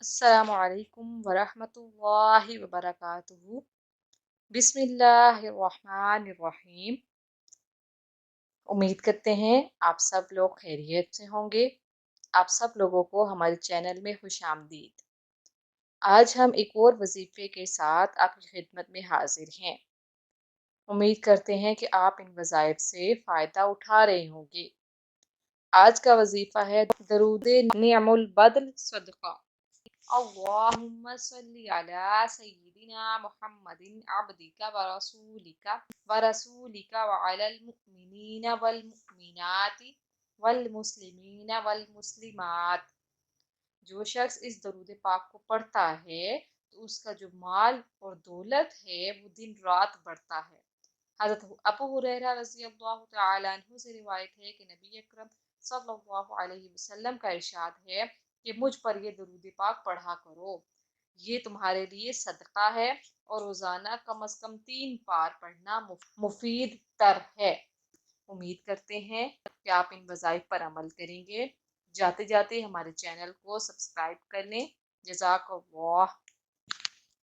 अस्सलामु अलैकुम वरहमतुल्लाहि वबरकातुहू। बिस्मिल्लाहिर्रहमानिर्रहीम। उम्मीद करते हैं आप सब लोग खैरियत से होंगे। आप सब लोगों को हमारे चैनल में खुशामदीद। आज हम एक और वजीफे के साथ आपकी खिदमत में हाजिर हैं। उम्मीद करते हैं कि आप इन वज़ाइफ से फ़ायदा उठा रहे होंगे। आज का वजीफा है दरूद निअमुल बदल सदका। अल्लाहुम्मा सल्ली अला सय्यिदिना मुहम्मदिन अब्दिका व रसूलिका व अलल मुमिनीना वल मुमिनाति वल मुस्लिमीना वल मुस्लिमात। जो शख्स इस दरूद पाक को पढ़ता है तो उसका जो माल और दौलत है वो दिन रात बढ़ता है। हज़रत अबू हुरैरा रज़ी अल्लाह तआला अन्हु से रिवायत है कि नबी अकरम सल्लल्लाहु अलैहि वसल्लम का इरशाद है कि मुझ पर ये दरूद पाक पढ़ा करो, ये तुम्हारे लिए सदका है और रोज़ाना कम से कम 3 बार पढ़ना मुफीद तर है। उम्मीद करते हैं कि आप इन वज़ाइफ पर अमल करेंगे। जाते जाते हमारे चैनल को सब्सक्राइब कर लें। जज़ाकल्लाह।